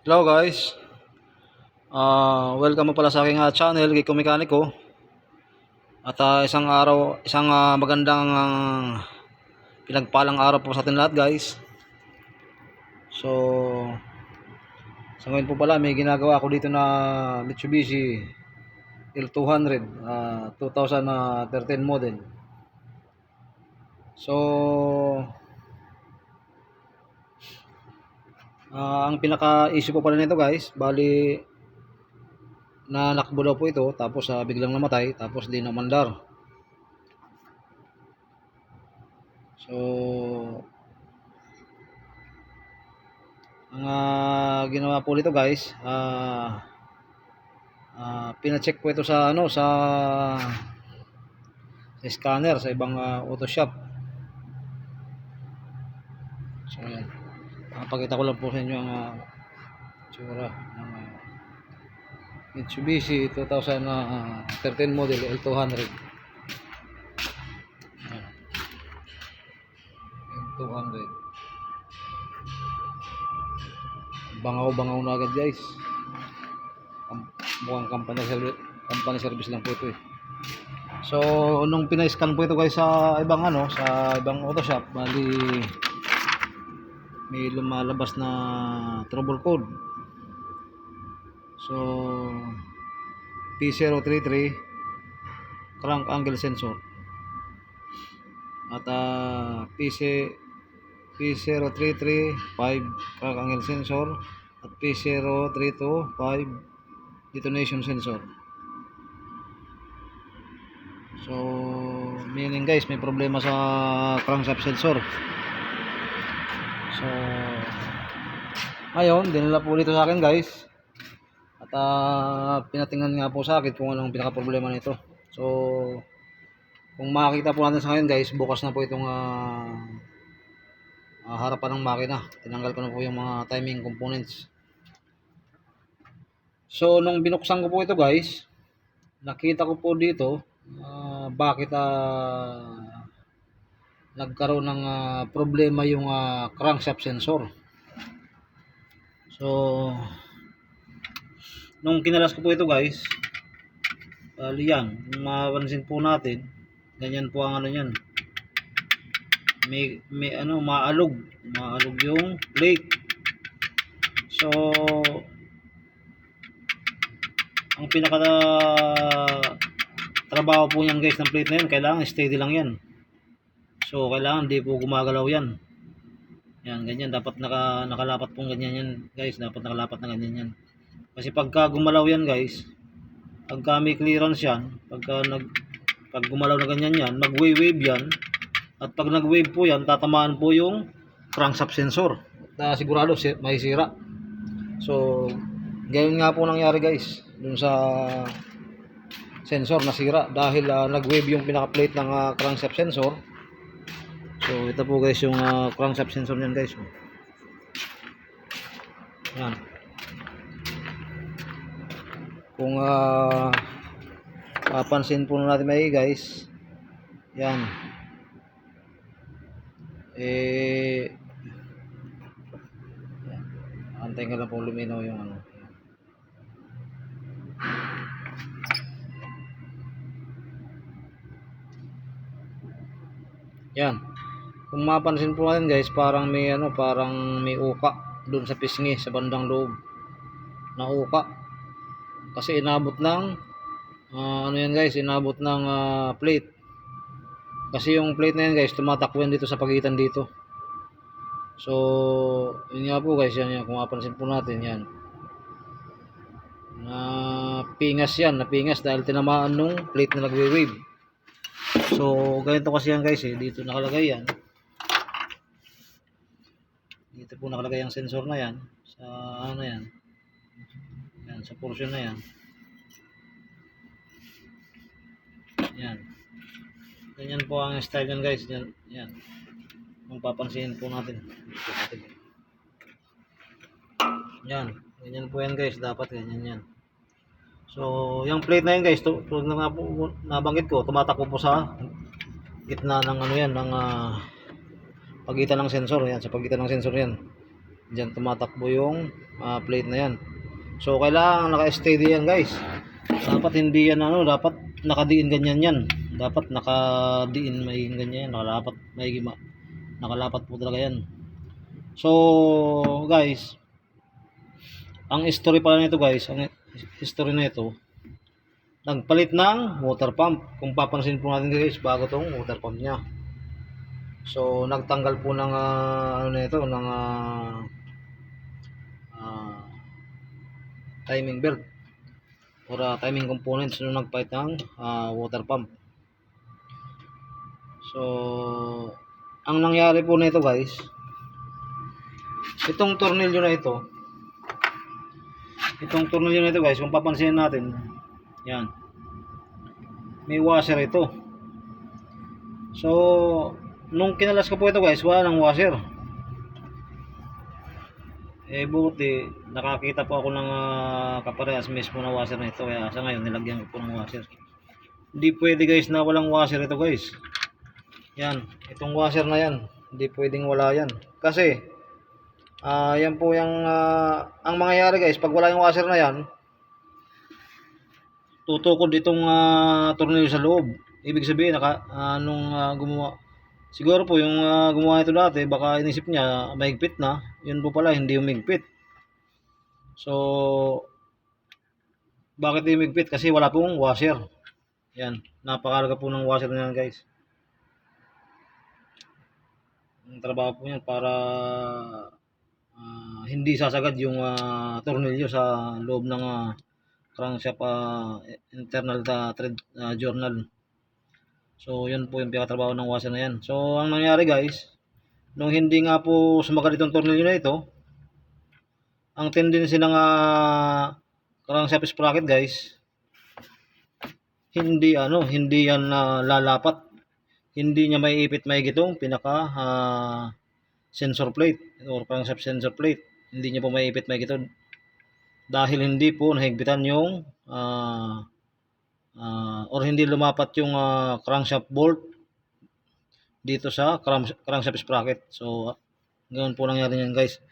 Hello guys, welcome mo pala sa aking channel, Kiko Mekaniko. At isang magandang pinagpalang araw po sa atin lahat guys. So, sa ngayon po pala may ginagawa ako dito na Mitsubishi L200 2013 model. So, ang pinaka-issue po pala nito guys, bali na nakbo daw po ito tapos biglang namatay tapos di namandar. So, ang ginawa po nito guys, pina-check po ito sa scanner sa ibang auto shop. So ayan, pakita ko lang po sa inyo ang tsura ng Mitsubishi 2013 model L200. Ayan, L200 bangaw na agad guys. Mukhang company service lang po ito eh. So nung pina-scan po ito guys sa ibang auto shop, bali may lumalabas na trouble code. So P033 crank angle sensor at P0335 crank angle sensor at P0325 detonation sensor. So meaning guys, may problema sa crankshaft sensor. So ngayon dinala po dito sa akin guys, at pinatingnan nga po sa akin kung anong pinaka problema nito. So kung makikita po natin sa ngayon guys, bukas na po itong harapan ng makina. Tinanggal ko na po yung mga timing components. So nung binuksan ko po ito guys, nakita ko po dito bakit nagkaroon ng problema yung crankshaft sensor. So nung kinalas ko po ito guys, yan, kung mapansin po natin, ganyan po ang niyan. May maalog yung plate. So ang pinaka trabaho po niyan guys ng plate na yan, kailangan steady lang yan. So kailangan di po gumagalaw yan. Yan, ganyan dapat nakalapat pong ganyan yan guys, dapat nakalapat na ganyan yan. Kasi pagka gumalaw yan guys, pagka may clearance yan, pag gumalaw na ganyan yan, mag-wave yan. At pag nag-wave po yan, tatamaan po yung crankshaft sensor. At sigurado may sira. So gayon nga po nangyari guys dun sa sensor, nasira dahil nag-wave yung pinaka-plate ng crankshaft sensor. So ito po guys yung crankshaft sensor niyan guys. Yan. Kung papansin po natin may guys, yan. Yan. Antayin ko lang po luminaw yung Yan. Kung mapansin po natin guys, parang may uka doon sa pisngi sa bandang loob. Na uka. Kasi inabot ng yan guys, inabot ng plate. Kasi yung plate na yan guys, tumatakbo dito sa pagitan dito. So yun nga po guys, yan kung mapansin po natin yan. Napingas dahil tinamaan nung plate na nagwe-wave. So ganito kasi yan guys dito nakalagay yan. Dito po nakalagay ang sensor na yan sa yan. Yan sa portion na yan. Yan. Ganyan po ang style yan guys. Yan. Kung papansin po natin. Yan. Ganyan po yan guys. Dapat ganyan yan. So, yung plate na yan guys, tulad na nga po nabanggit ko, tumatakbo po sa gitna ng ng pagitan ng sensor. Yan, sa pagitan ng sensor yan. Diyan tumatakbo yung plate na yan. So kailangan naka-steady yan guys. Dapat hindi yan ano, dapat nakadiin ganyan yan. Dapat nakadiin may ganyan yan, nakalapat nakalapat po talaga yan. So guys, ang history pala nito guys, ang history nito, nagpalit ng water pump. Kung papansin po natin guys, bago tong water pump niya. So nagtanggal po ng ano nito ng timing belt or timing components nung nagpalit ng water pump. So ang nangyari po nito guys, itong tornilyo na ito, guys, kung papansin natin, yan, may washer ito. So nung kinalas ko po ito guys, wala nang washer. Buti nakakita po ako ng kaparehas mismo na washer na ito, kaya sa ngayon nilagyan ko po ng washer. Hindi pwede guys na walang washer ito guys. Yan, itong washer na yan, hindi pwedeng wala yan. Kasi yan po yung ang mangyayari guys, pag wala yung washer na yan, tutukod itong tornilyo sa loob. Ibig sabihin nung gumawa, siguro po yung gumawa ito dati, baka inisip niya mahigpit na, yun po pala hindi humigpit. So bakit hindi humigpit? Kasi wala pong washer. Yan, napakalaga po ng washer na yan guys. Ang trabaho po yan para hindi sasagad yung tornilyo sa loob ng crankshaft internal thread journal. So yun po yung pinakatrabaho ng washer na yan. So ang nangyari guys, nung hindi nga po sumagad itong tornilyo na ito, ang tendency ng crankshaft sprocket guys, hindi yan lalapat. Hindi niya maiipit maigitong pinaka sensor plate or crankshaft sensor plate. Hindi niya po maiipit maigito dahil hindi po nahigpitan yung or hindi lumapat yung crankshaft bolt dito sa crankshaft sprocket. So ganoon po nangyari niyan guys.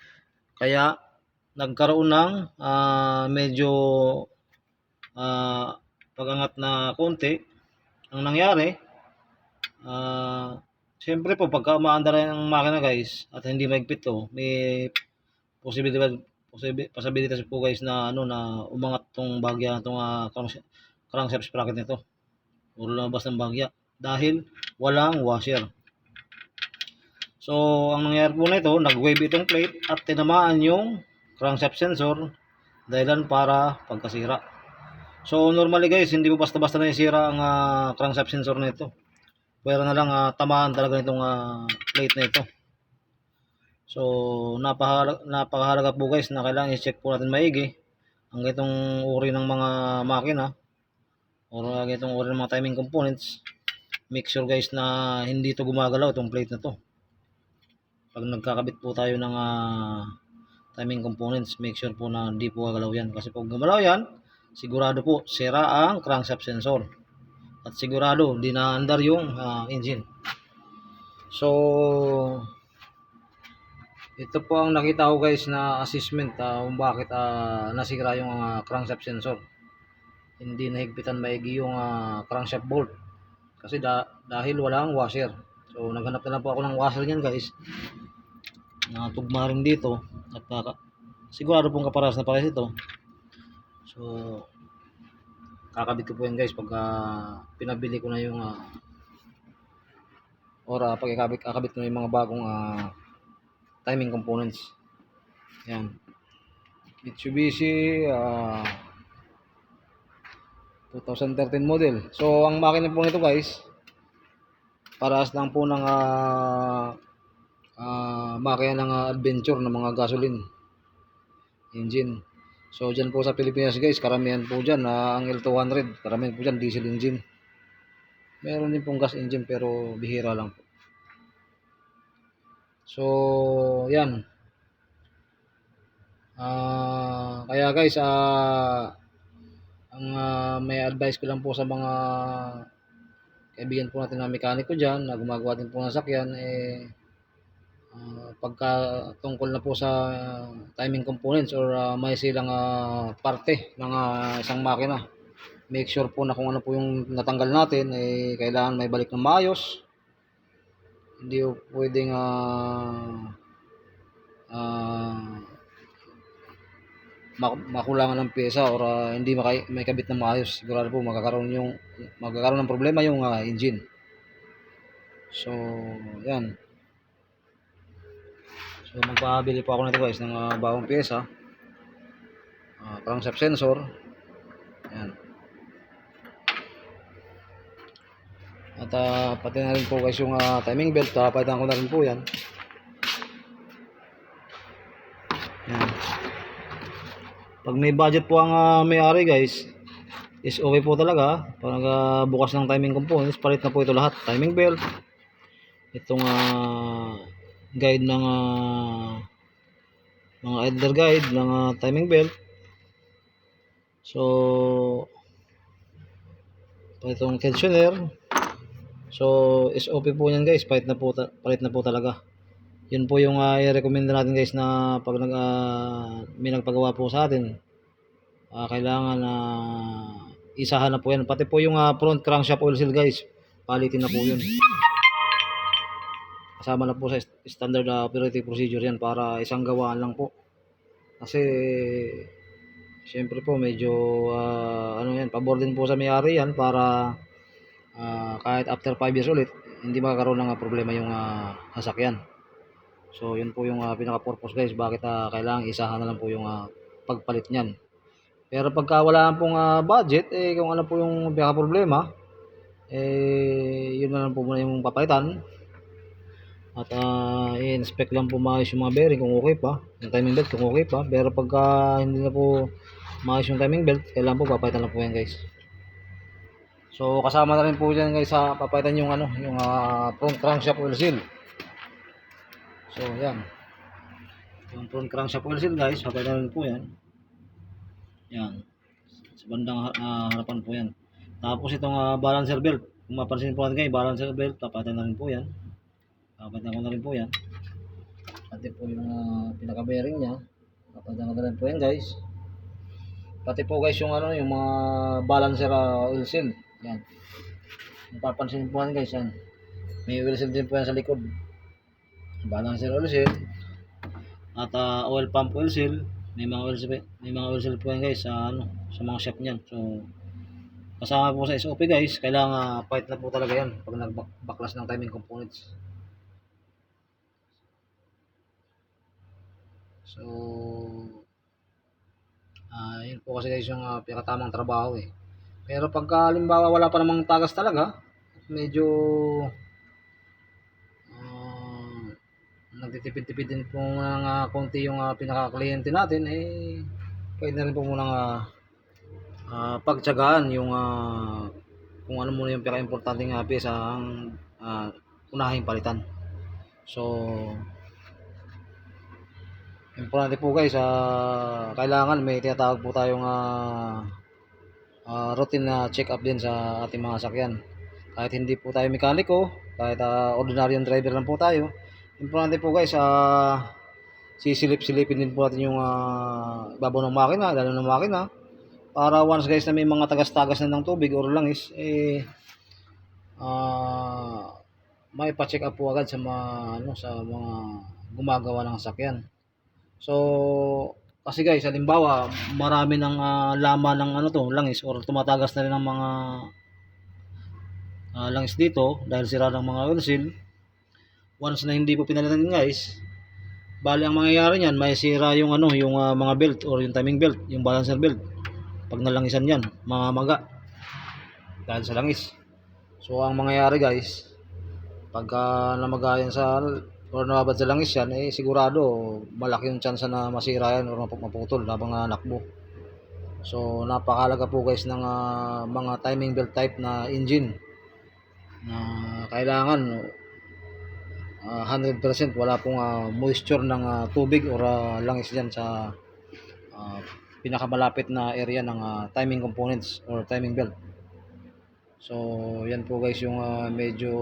Kaya nagkaroon ng medyo pagangat na konti. Ang nangyari, siyempre po pagka umaandar ng makina guys at hindi mahigpit to, may possibilities po guys na na umangat tong bagya tong crankshaft sprocket nito o lumabas ng bagya dahil walang washer. So ang nangyari po nito, nag-wave itong plate at tinamaan yung crankshaft sensor, dahilan para pagkasira. So normally guys, hindi po basta-basta na isira ang crankshaft sensor nito. Pero na lang tamaan talaga nitong plate na ito. So napakahalaga po guys na kailangan i-check po natin maigi ang itong uri ng mga makina or itong uri ng mga timing components. Make sure guys na hindi ito gumagalaw itong plate na to. Pag nagkakabit po tayo ng timing components, make sure po na hindi po gagalaw yan. Kasi pag gumalaw yan, sigurado po sira ang crankshaft sensor. At sigurado di naandar yung engine. So ito po ang nakita ko guys na assessment kung bakit nasira yung crankshaft sensor. Hindi nahigpitan maigi yung crankshaft bolt. Kasi dahil walang washer. So naghanap na lang po ako ng washer niyan guys. Tugma rin dito at sigurado pong kaparas na pares ito. So kakabit ko po yan guys pag pinabili ko na yung pag kakabit ko na yung mga bagong timing components. Yan, Mitsubishi 2013 model. So ang makina po nito guys, parehas lang po ng makina ng adventure ng mga gasoline engine. So dyan po sa Pilipinas guys, karamihan po dyan ang L200, karamihan po dyan diesel engine. Meron din pong gas engine pero bihira lang po. So yan, kaya guys ang may advice ko lang po sa mga kaibigan po natin na mekaniko dyan na gumagawa din po ng sakyan, Pagka tungkol na po sa timing components or may silang parte ng isang makina, make sure po na kung ano po yung natanggal natin kailangan may balik ng maayos. Hindi po pwedeng makulangan ng pyesa or hindi may kabit ng maayos. Sigurado po magkakaroon ng problema yung engine. So yan, so magpabili po ako nito guys ng bagong pyesa, crankshaft sensor. Yan. At pati na rin po guys yung timing belt, papalitan ko na rin po yan. Yan. Pag may budget po ang may-ari guys, is okay po talaga. Pag bukas ng timing components, palit na po ito lahat. Timing belt, itong guide ng mga idler guide ng timing belt. So itong tensioner. So SOP po yan guys, palit na po talaga. Yun po yung i-recommend natin guys na pag may nagpagawa po sa atin, kailangan isahan na po yan. Pati po yung front crankshaft oil seal guys, palitin na po yun. Kasama na po sa standard operating procedure yan para isang gawaan lang po. Kasi syempre po medyo pabor din po sa may-ari yan para kahit after 5 years ulit hindi magkakaroon ng problema yung sasakyan. So yun po yung pinaka-purpose guys bakit kailangan isahan na lang po yung pagpalit niyan. Pero pagka wala pong budget, kung ano po yung pinaka-problema, yun na lang po muna yung papalitan. At i-inspect lang po maayos yung mga bearing kung okay pa, yung timing belt kung okay pa. Pero pagka hindi na po maayos yung timing belt, kailangan po papalitan lang po yan guys. So kasama na rin po dyan guys sa papalitan yung yung front crankshaft oil seal. So yan, yung front crankshaft oil seal guys, papalitan rin po yan. Yan, sa bandang harapan po yan. Tapos itong balancer belt, kung mapansin po natin kayo, balancer belt, papalitan na rin po yan. Papalitan ko na rin po yan. Pati po yung pinaka-bearing niya, papalitan ko na rin po yan guys. Pati po guys yung yung mga balancer oil seal. Yan. Mapapansin po yan guys, yan. May oil seal din po yan sa likod. Balancer oil seal. At oil pump oil seal. May mga oil seal po yan guys sa sa mga shaft niyan. So kasama po sa SOP guys, kailangan fight na po talaga yan pag nagbaklas ng timing components. So yun po kasi guys yung pinakatamang trabaho Pero pagka halimbawa wala pa namang tagas talaga, medyo nagtitipid-tipid din po ng konti yung pinaka-kliyente natin, pwede na rin po muna pagtsagaan yung kung ano muna yung pinaka-importanting pyesa ang unahing palitan. So importante po guys, kailangan may tinatawag po tayong routine na check-up din sa ating mga sakyan. Kahit hindi po tayo mekaniko, kahit ordinaryong driver lang po tayo, importante po guys, sisilip-silipin din po natin yung ibabaw ng makina, lalo ng makina, para once guys na may mga tagas-tagas na ng tubig or langis, may pa-check up po agad sa mga gumagawa ng sakyan. So kasi guys, halimbawa marami ng laman ng langis or tumatagas na rin ng mga langis dito dahil sira ng mga oil seal. Once na hindi po pinalitan guys, bali ang mangyayari niyan, may sira yung yung mga belt or yung timing belt, yung balancer belt. Pag nalangisan yan, mamamaga dahil sa langis. So ang mangyayari guys, pagka namagayan sa or nababad sa langis yan, sigurado malaki yung chance na masira yan or maputol habang nakbo. So napakahalaga po guys ng mga timing belt type na engine na kailangan 100% wala pong moisture ng tubig or langis dyan sa pinakamalapit na area ng timing components or timing belt. So yan po guys yung medyo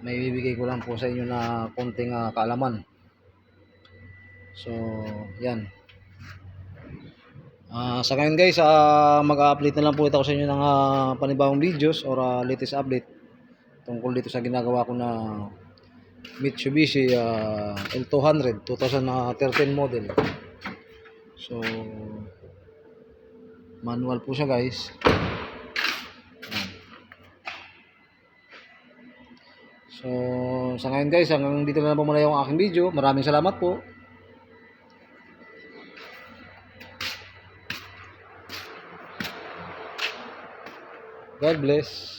may bibigay ko lang po sa inyo na konting kaalaman. So yan. Sa ngayon guys, mag-update na lang po ito sa inyo ng panibagong videos or latest update tungkol dito sa ginagawa ko na Mitsubishi L200 2013 model. So manual po siya guys. So sa ngayon guys, hanggang dito na lang po muna yung aking video. Maraming salamat po. God bless.